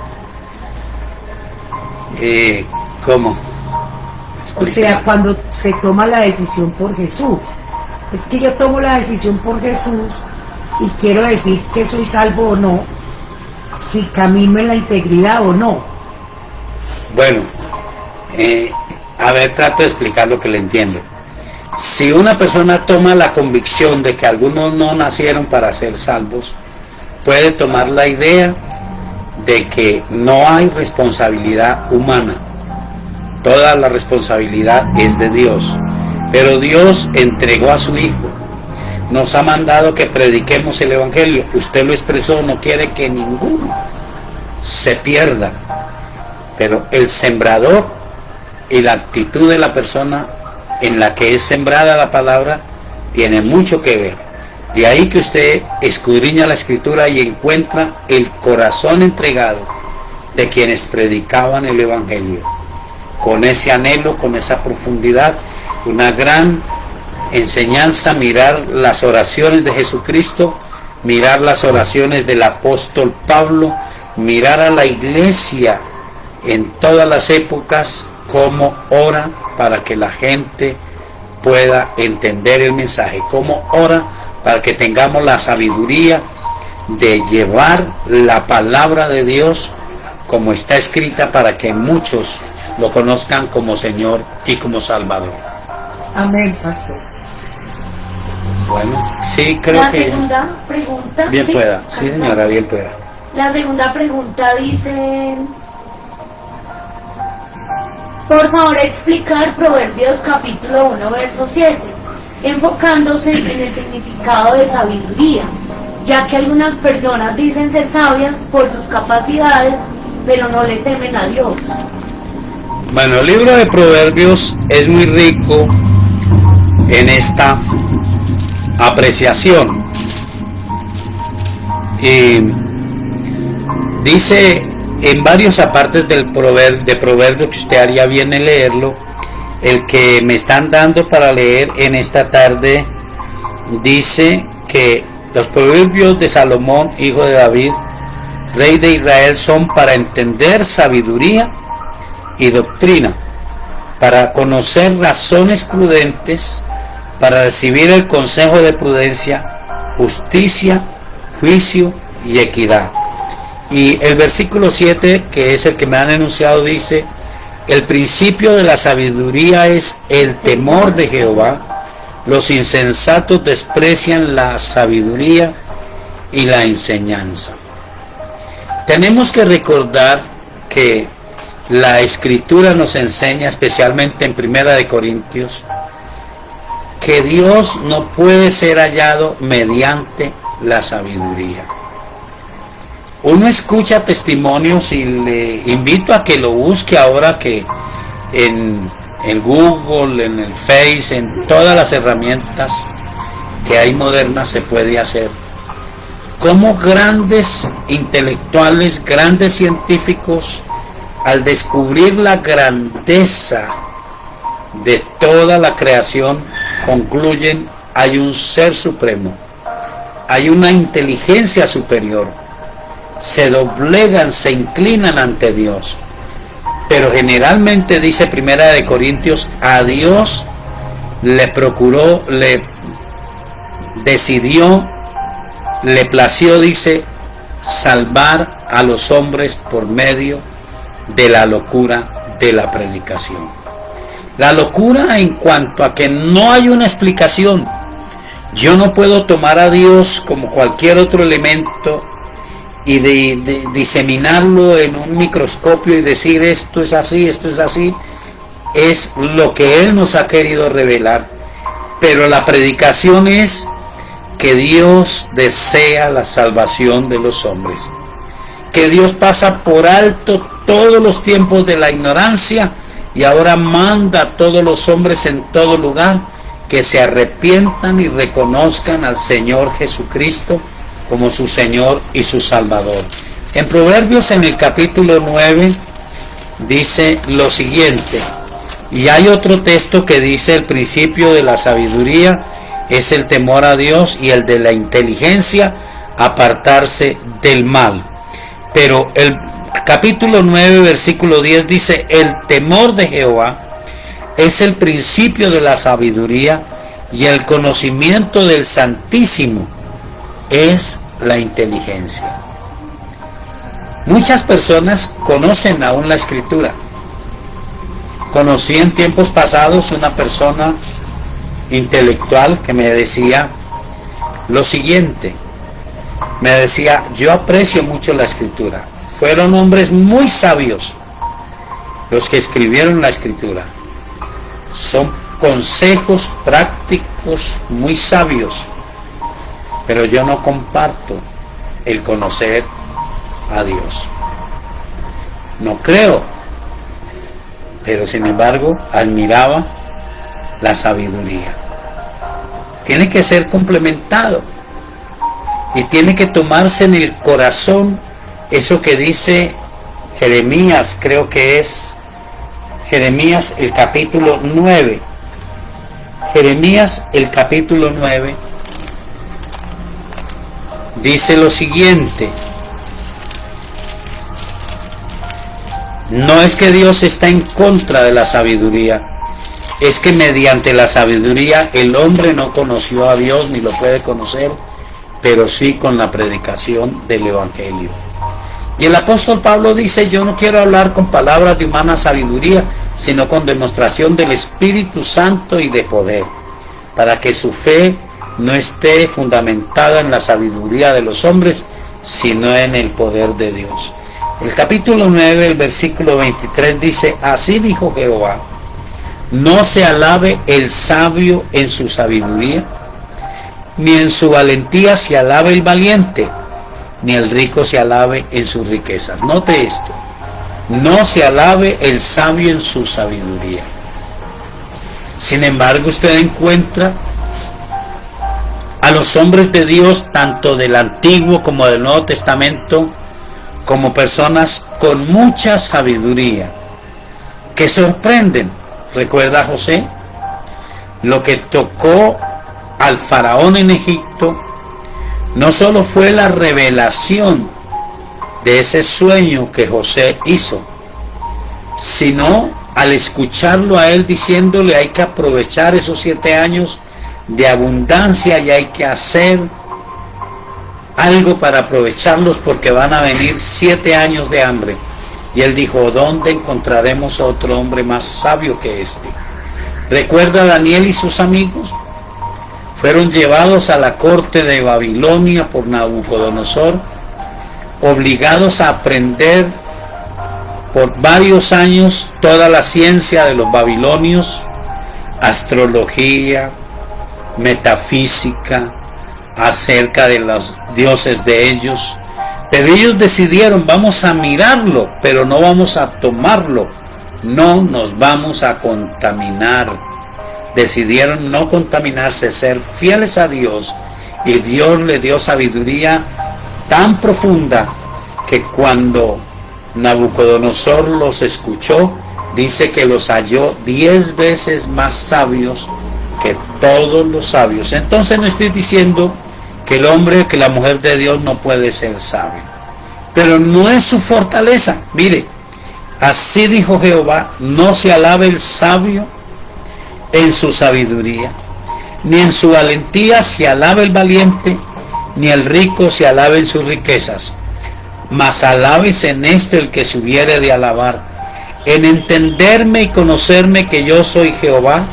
¿Cómo? O sea, cuando se toma la decisión por Jesús. Es que yo tomo la decisión por Jesús y quiero decir que soy salvo o no, si camino en la integridad o no. Bueno, a ver, trato de explicar lo que le entiendo. Si una persona toma la convicción de que algunos no nacieron para ser salvos, puede tomar la idea de que no hay responsabilidad humana. Toda la responsabilidad es de Dios. Pero Dios entregó a su Hijo. Nos ha mandado que prediquemos el Evangelio. Usted lo expresó, no quiere que ninguno se pierda. Pero el sembrador y la actitud de la persona en la que es sembrada la palabra tiene mucho que ver. De ahí que usted escudriña la Escritura y encuentra el corazón entregado de quienes predicaban el Evangelio. Con ese anhelo, con esa profundidad, una gran enseñanza, mirar las oraciones de Jesucristo, mirar las oraciones del apóstol Pablo, mirar a la iglesia en todas las épocas, cómo ora para que la gente pueda entender el mensaje, cómo ora para que tengamos la sabiduría de llevar la palabra de Dios como está escrita, para que muchos lo conozcan como Señor y como Salvador. Amén, pastor. Bueno, sí, creo la que... segunda pregunta... Bien ¿sí? pueda, sí señora, bien pueda. La segunda pregunta dice... Por favor, explicar Proverbios capítulo 1, verso 7, enfocándose en el significado de sabiduría, ya que algunas personas dicen ser sabias por sus capacidades, pero no le temen a Dios. Bueno, el libro de Proverbios es muy rico en esta apreciación. Y dice en varios apartes de Proverbio, que usted haría bien en leerlo, el que me están dando para leer en esta tarde, dice que los proverbios de Salomón, hijo de David, rey de Israel, son para entender sabiduría y doctrina, para conocer razones prudentes, para recibir el consejo de prudencia, justicia, juicio y equidad. Y el versículo 7, que es el que me han enunciado, dice: el principio de la sabiduría es el temor de Jehová, los insensatos desprecian la sabiduría y la enseñanza. Tenemos que recordar que la Escritura nos enseña, especialmente en 1 Corintios, que Dios no puede ser hallado mediante la sabiduría. Uno escucha testimonios y le invito a que lo busque ahora, que en el Google, en el Face, en todas las herramientas que hay modernas se puede hacer. Cómo grandes intelectuales, grandes científicos, al descubrir la grandeza de toda la creación, concluyen: hay un ser supremo hay una inteligencia superior. Se doblegan, se inclinan ante Dios. Pero generalmente dice Primera de Corintios, a Dios le procuró, le decidió, le plació, dice, salvar a los hombres por medio de la locura de la predicación. La locura en cuanto a que no hay una explicación. Yo no puedo tomar a Dios como cualquier otro elemento y de diseminarlo en un microscopio y decir esto es así, esto es así. Es lo que Él nos ha querido revelar. Pero la predicación es que Dios desea la salvación de los hombres. Que Dios pasa por alto todos los tiempos de la ignorancia y ahora manda a todos los hombres en todo lugar que se arrepientan y reconozcan al Señor Jesucristo como su Señor y su Salvador. En Proverbios, en el capítulo 9, dice lo siguiente, y hay otro texto que dice: el principio de la sabiduría es el temor a Dios, y el de la inteligencia apartarse del mal. Pero el capítulo 9, versículo 10 dice: el temor de Jehová es el principio de la sabiduría, y el conocimiento del Santísimo es la inteligencia. Muchas personas conocen aún la Escritura. Conocí en tiempos pasados una persona intelectual que me decía lo siguiente. Me decía: yo aprecio mucho la Escritura. Fueron hombres muy sabios los que escribieron la Escritura. Son consejos prácticos muy sabios, pero yo no comparto el conocer a Dios. No creo, pero sin embargo admiraba la sabiduría. Tiene que ser complementado y tiene que tomarse en el corazón eso que dice Jeremías, creo que es Jeremías el capítulo 9. Jeremías el capítulo 9 dice lo siguiente: no es que Dios está en contra de la sabiduría, es que mediante la sabiduría el hombre no conoció a Dios ni lo puede conocer, pero sí con la predicación del Evangelio. Y el apóstol Pablo dice: yo no quiero hablar con palabras de humana sabiduría, sino con demostración del Espíritu Santo y de poder, para que su fe no esté fundamentada en la sabiduría de los hombres, sino en el poder de Dios. El capítulo 9, el versículo 23 dice: así dijo Jehová, no se alabe el sabio en su sabiduría, ni en su valentía se alabe el valiente, ni el rico se alabe en sus riquezas. Note esto: no se alabe el sabio en su sabiduría. Sin embargo, usted encuentra a los hombres de Dios, tanto del Antiguo como del Nuevo Testamento, como personas con mucha sabiduría, que sorprenden. ¿Recuerda a José? Lo que tocó al faraón en Egipto no solo fue la revelación de ese sueño que José hizo, sino al escucharlo a él diciéndole: hay que aprovechar esos 7 años de abundancia y hay que hacer algo para aprovecharlos, porque van a venir 7 años de hambre. Y él dijo: ¿dónde encontraremos otro hombre más sabio que este? ¿Recuerda a Daniel y sus amigos? Fueron llevados a la corte de Babilonia por Nabucodonosor, obligados a aprender por varios años toda la ciencia de los babilonios, astrología, metafísica, acerca de los dioses de ellos. Pero ellos decidieron: vamos a mirarlo, pero no vamos a tomarlo, no nos vamos a contaminar. Decidieron no contaminarse, ser fieles a Dios, y Dios le dio sabiduría tan profunda que cuando Nabucodonosor los escuchó, dice que los halló 10 veces más sabios que todos los sabios. Entonces no estoy diciendo que el hombre, que la mujer de Dios no puede ser sabio. Pero no es su fortaleza. Mire, así dijo Jehová, no se alabe el sabio en su sabiduría, ni en su valentía se alabe el valiente, ni el rico se alabe en sus riquezas. Mas alábese en esto el que se hubiere de alabar, en entenderme y conocerme que yo soy Jehová,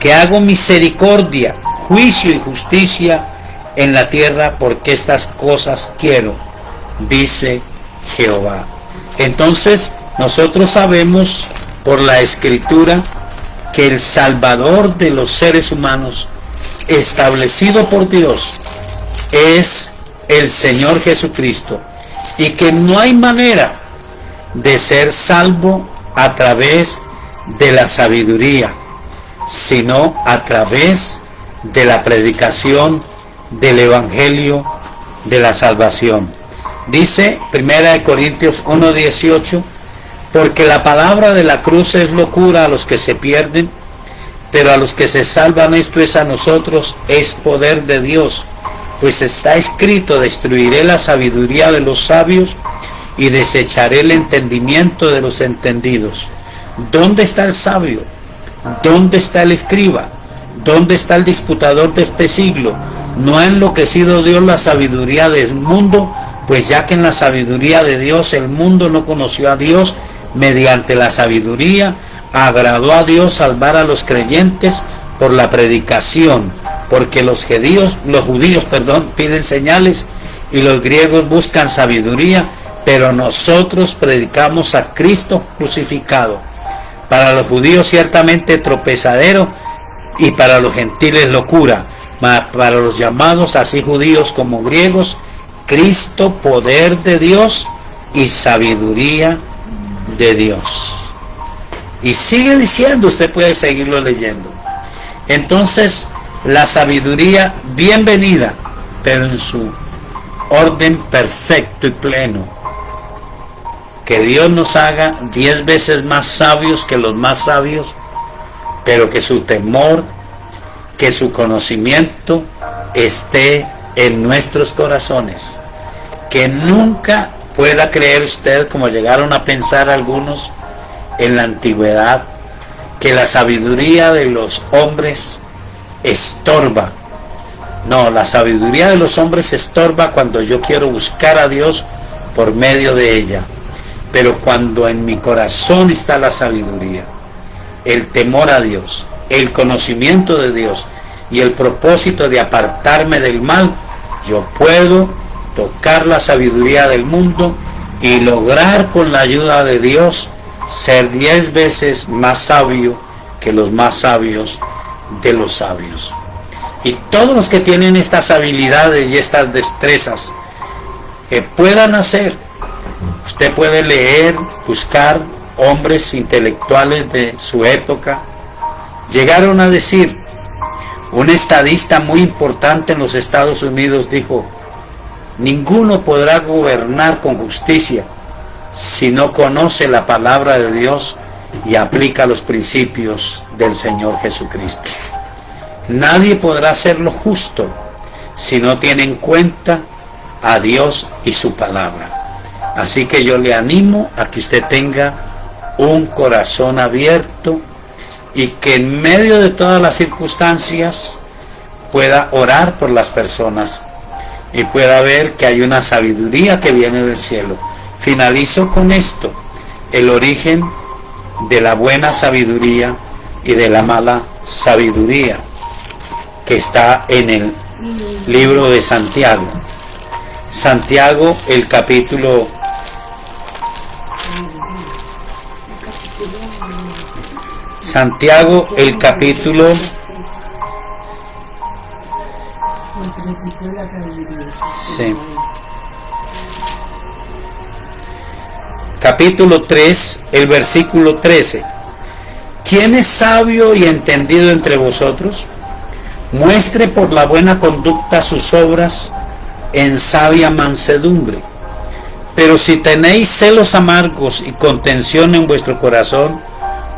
que hago misericordia, juicio y justicia en la tierra, porque estas cosas quiero, dice Jehová. Entonces nosotros sabemos por la Escritura que el Salvador de los seres humanos, establecido por Dios, es el Señor Jesucristo, y que no hay manera de ser salvo a través de la sabiduría, sino a través de la predicación del Evangelio de la salvación. Dice 1 Corintios 1:18, porque la palabra de la cruz es locura a los que se pierden, pero a los que se salvan esto es a nosotros, es poder de Dios. Pues está escrito, destruiré la sabiduría de los sabios y desecharé el entendimiento de los entendidos. ¿Dónde está el sabio? ¿Dónde está el escriba? ¿Dónde está el disputador de este siglo? ¿No ha enloquecido Dios la sabiduría del mundo? Pues ya que en la sabiduría de Dios el mundo no conoció a Dios, mediante la sabiduría agradó a Dios salvar a los creyentes por la predicación, porque los judíos piden señales y los griegos buscan sabiduría, pero nosotros predicamos a Cristo crucificado, para los judíos ciertamente tropezadero y para los gentiles locura, mas para los llamados así judíos como griegos, Cristo poder de Dios y sabiduría de Dios. Y sigue diciendo, usted puede seguirlo leyendo. Entonces, la sabiduría bienvenida, pero en su orden perfecto y pleno. Que Dios nos haga 10 veces más sabios que los más sabios, pero que su temor, que su conocimiento esté en nuestros corazones. Que nunca pueda creer usted, como llegaron a pensar algunos en la antigüedad, que la sabiduría de los hombres estorba. No, la sabiduría de los hombres estorba cuando yo quiero buscar a Dios por medio de ella. Pero cuando en mi corazón está la sabiduría, el temor a Dios, el conocimiento de Dios y el propósito de apartarme del mal, yo puedo tocar la sabiduría del mundo y lograr con la ayuda de Dios ser 10 veces más sabio que los más sabios de los sabios. Y todos los que tienen estas habilidades y estas destrezas que puedan hacer, usted puede leer, buscar hombres intelectuales de su época. Llegaron a decir, un estadista muy importante en los Estados Unidos dijo, ninguno podrá gobernar con justicia si no conoce la palabra de Dios y aplica los principios del Señor Jesucristo. Nadie podrá hacer lo justo si no tiene en cuenta a Dios y su palabra. Así que yo le animo a que usted tenga un corazón abierto y que en medio de todas las circunstancias pueda orar por las personas y pueda ver que hay una sabiduría que viene del cielo. Finalizo con esto, el origen de la buena sabiduría y de la mala sabiduría, que está en el libro de Santiago. Santiago, el capítulo capítulo 3, el versículo 13. ¿Quién es sabio y entendido entre vosotros? Muestre por la buena conducta sus obras en sabia mansedumbre. Pero si tenéis celos amargos y contención en vuestro corazón,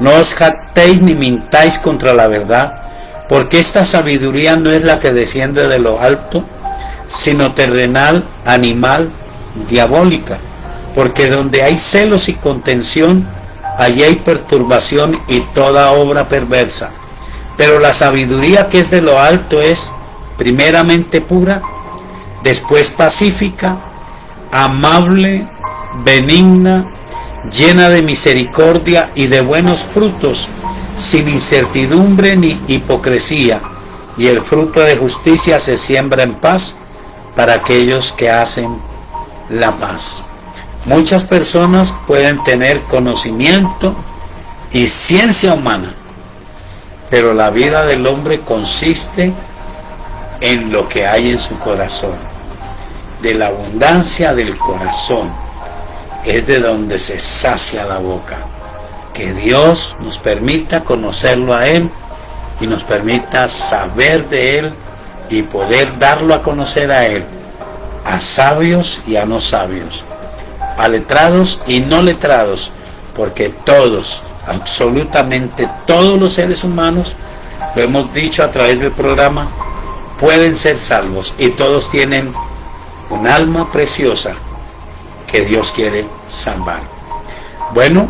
no os jactéis ni mintáis contra la verdad, porque esta sabiduría no es la que desciende de lo alto, sino terrenal, animal, diabólica. Porque donde hay celos y contención, allí hay perturbación y toda obra perversa. Pero la sabiduría que es de lo alto es primeramente pura, después pacífica, amable, benigna, llena de misericordia y de buenos frutos, sin incertidumbre ni hipocresía, y el fruto de justicia se siembra en paz para aquellos que hacen la paz. Muchas personas pueden tener conocimiento y ciencia humana, pero la vida del hombre consiste en lo que hay en su corazón. De la abundancia del corazón es de donde se sacia la boca. Que Dios nos permita conocerlo a Él y nos permita saber de Él y poder darlo a conocer a Él, a sabios y a no sabios, a letrados y no letrados, porque todos, absolutamente todos los seres humanos, lo hemos dicho a través del programa, pueden ser salvos y todos tienen un alma preciosa que Dios quiere salvar. Bueno,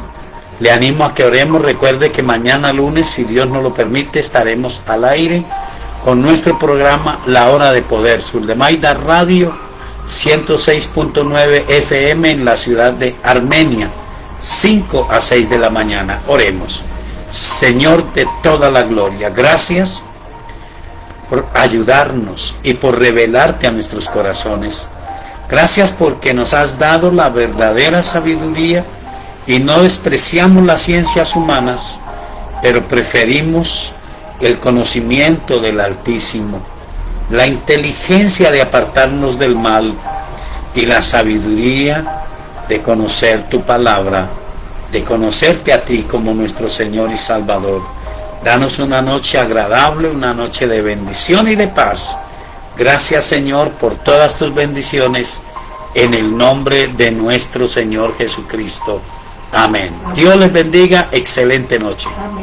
le animo a que oremos. Recuerde que mañana lunes, si Dios nos lo permite, estaremos al aire con nuestro programa La Hora de Poder, Suldemaida Radio 106.9 FM en la ciudad de Armenia, 5 a 6 de la mañana. Oremos. Señor de toda la gloria, gracias por ayudarnos y por revelarte a nuestros corazones. Gracias porque nos has dado la verdadera sabiduría y no despreciamos las ciencias humanas, pero preferimos el conocimiento del Altísimo, la inteligencia de apartarnos del mal y la sabiduría de conocer tu palabra, de conocerte a ti como nuestro Señor y Salvador. Danos una noche agradable, una noche de bendición y de paz. Gracias, Señor, por todas tus bendiciones, en el nombre de nuestro Señor Jesucristo. Amén. Dios les bendiga. Excelente noche. Amén.